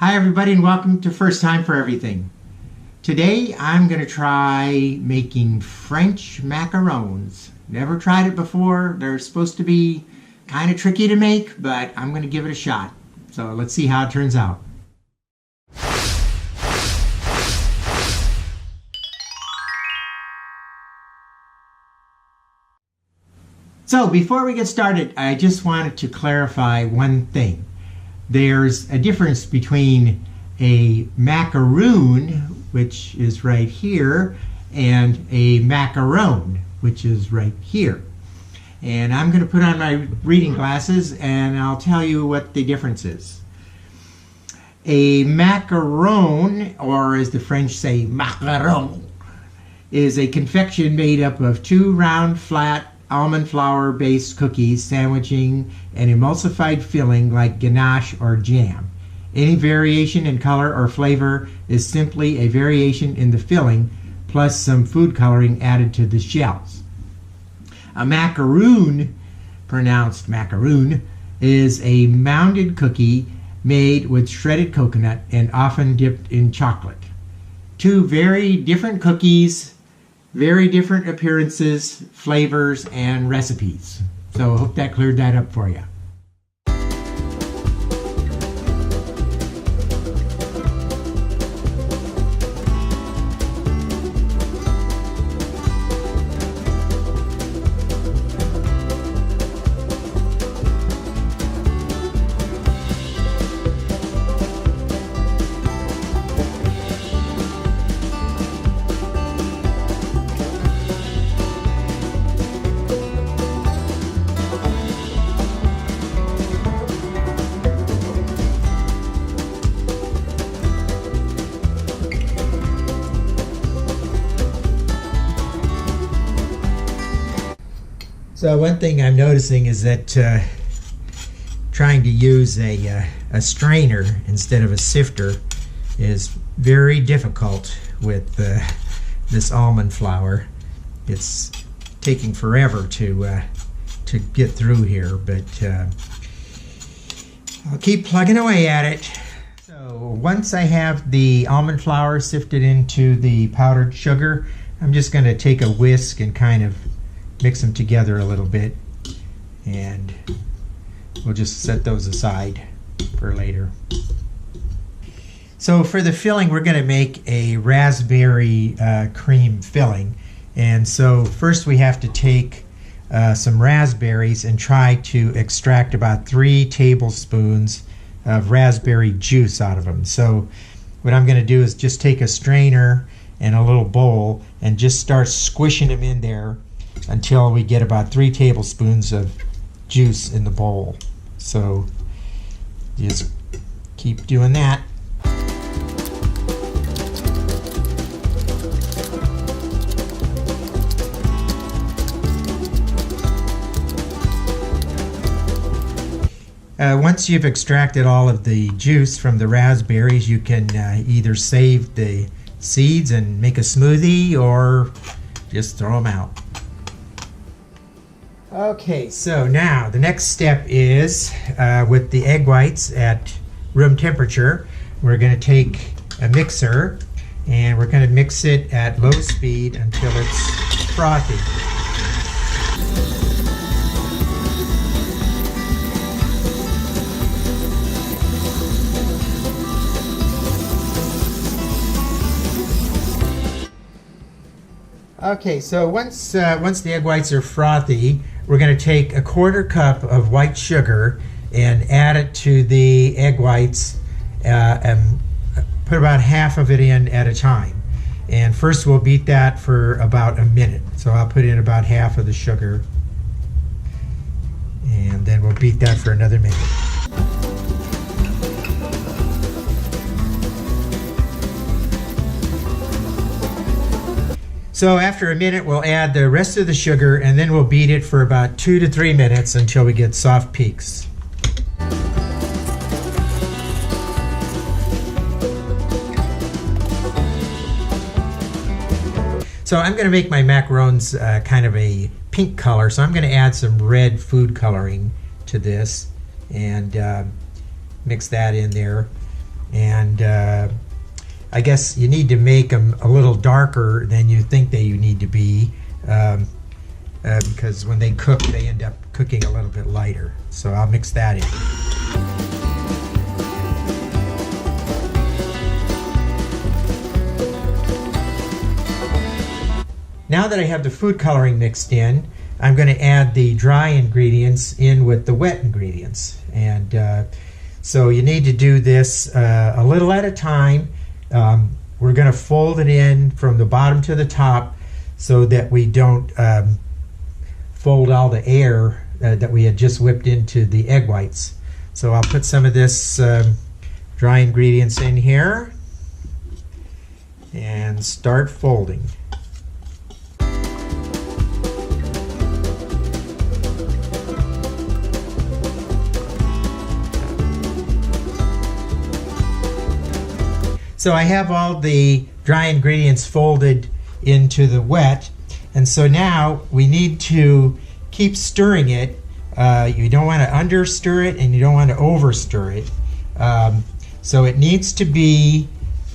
Hi everybody and welcome to First Time for Everything. Today I'm going to try making French macarons. Never tried it before. They're supposed to be kind of tricky to make, but I'm going to give it a shot. So let's see how it turns out. So before we get started, I just wanted to clarify one thing. There's a difference between a macaroon, which is right here, and a macaron, which is right here. And I'm going to put on my reading glasses and I'll tell you what the difference is. A macaron, or as the French say, macaron, is a confection made up of two round, flat, almond flour based cookies sandwiching an emulsified filling like ganache or jam. Any variation in color or flavor is simply a variation in the filling plus some food coloring added to the shells. A macaroon, pronounced macaroon, is a mounded cookie made with shredded coconut and often dipped in chocolate. Two very different cookies, very different appearances, flavors, and recipes. So I hope that cleared that up for you. So one thing I'm noticing is that trying to use a strainer instead of a sifter is very difficult with this almond flour. It's taking forever to get through here, but I'll keep plugging away at it. So once I have the almond flour sifted into the powdered sugar, I'm just going to take a whisk and kind of mix them together a little bit, and we'll just set those aside for later. So for the filling, we're going to make a raspberry cream filling, and so first we have to take some raspberries and try to extract about 3 tablespoons of raspberry juice out of them. So what I'm going to do is just take a strainer and a little bowl and just start squishing them in there until we get about 3 tablespoons of juice in the bowl. So just keep doing that. Once you've extracted all of the juice from the raspberries, you can either save the seeds and make a smoothie or just throw them out. Okay, so now the next step is with the egg whites at room temperature, we're going to take a mixer and we're going to mix it at low speed until it's frothy. Okay, so once the egg whites are frothy, we're going to take a 1/4 cup of white sugar and add it to the egg whites and put about half of it in at a time. And first we'll beat that for about a minute. So I'll put in about half of the sugar and then we'll beat that for another minute. So after a minute, we'll add the rest of the sugar and then we'll beat it for about 2 to 3 minutes until we get soft peaks. So I'm going to make my macarons kind of a pink color, so I'm going to add some red food coloring to this and mix that in there. And I guess you need to make them a little darker than you think you need to be, because when they cook, they end up cooking a little bit lighter. So I'll mix that in. Now that I have the food coloring mixed in, I'm going to add the dry ingredients in with the wet ingredients. And so you need to do this a little at a time. We're going to fold it in from the bottom to the top so that we don't fold all the air that we had just whipped into the egg whites. So I'll put some of this dry ingredients in here and start folding. So I have all the dry ingredients folded into the wet, and so now we need to keep stirring it. You don't want to under stir it and you don't want to over stir it. So it needs to be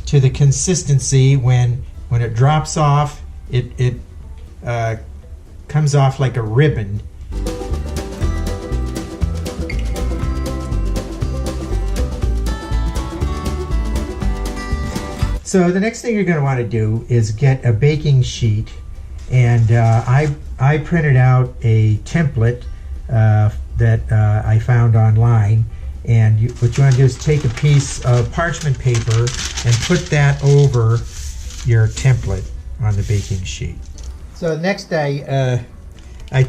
to the consistency when it drops off, it comes off like a ribbon. So the next thing you're going to want to do is get a baking sheet, and I printed out a template that I found online, and what you want to do is take a piece of parchment paper and put that over your template on the baking sheet. So next I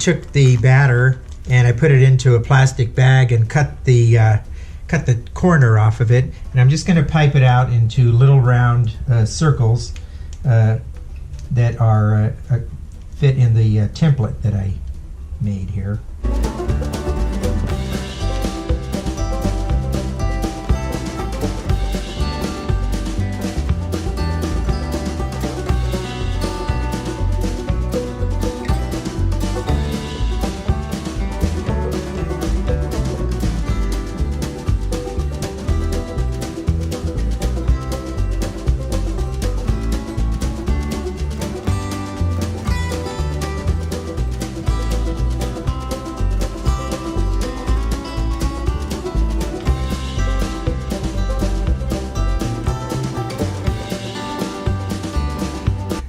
took the batter and I put it into a plastic bag and cut the corner off of it, and I'm just going to pipe it out into little round circles that are fit in the template that I made here.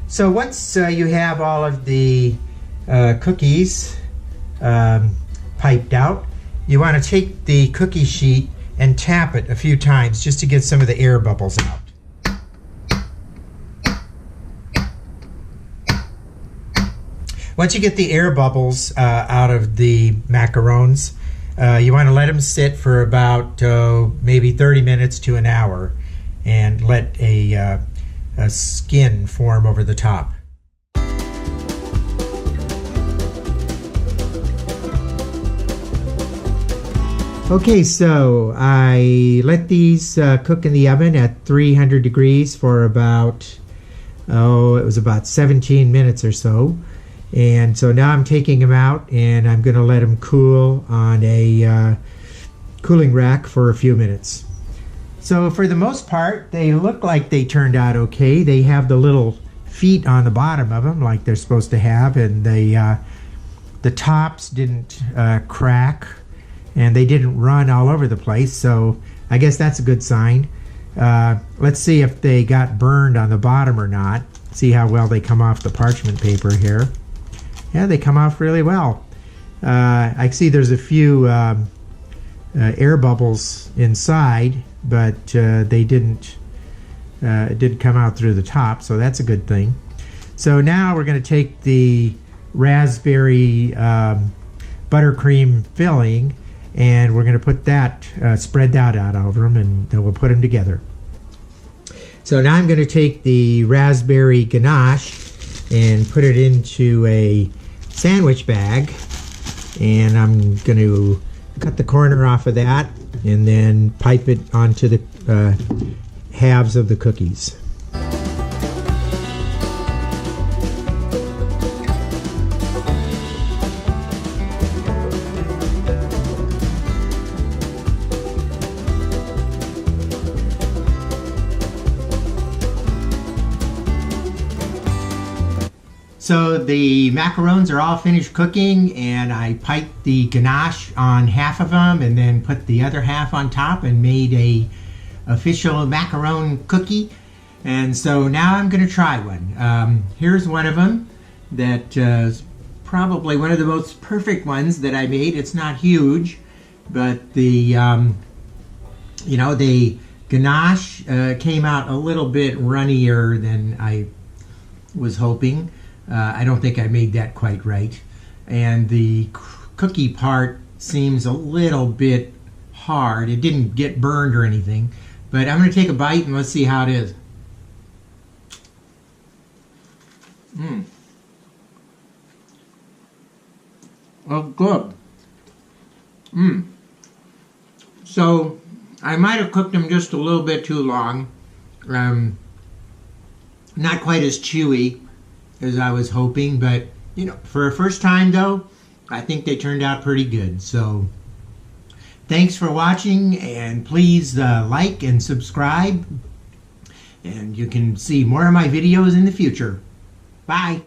So once you have all of the cookies piped out, you want to take the cookie sheet and tap it a few times just to get some of the air bubbles out. Once you get the air bubbles out of the macarons, you want to let them sit for about maybe 30 minutes to an hour and let a skin form over the top. Okay, so I let these cook in the oven at 300 degrees for about, it was about 17 minutes or so. And so now I'm taking them out and I'm going to let them cool on a cooling rack for a few minutes. So for the most part, they look like they turned out okay. They have the little feet on the bottom of them like they're supposed to have, and the tops didn't crack, and they didn't run all over the place, so I guess that's a good sign. Let's see if they got burned on the bottom or not. See how well they come off the parchment paper here. Yeah, they come off really well. I see there's a few air bubbles inside, but they didn't it didn't come out through the top, so that's a good thing. So now we're going to take the raspberry buttercream filling, and we're going to put that, spread that out over them, and then we'll put them together. So now I'm going to take the raspberry ganache and put it into a sandwich bag, and I'm going to cut the corner off of that and then pipe it onto the halves of the cookies. So the macarons are all finished cooking, and I piped the ganache on half of them and then put the other half on top and made a official macaron cookie. And so now I'm going to try one. Here's one of them that is probably one of the most perfect ones that I made. It's not huge, but the the ganache came out a little bit runnier than I was hoping. I don't think I made that quite right. And the cookie part seems a little bit hard. It didn't get burned or anything. But I'm going to take a bite and let's see how it is. Oh, good. So I might have cooked them just a little bit too long. Not quite as chewy as I was hoping, but for a first time though, I think they turned out pretty good. So thanks for watching, and please like and subscribe, and you can see more of my videos in the future. Bye.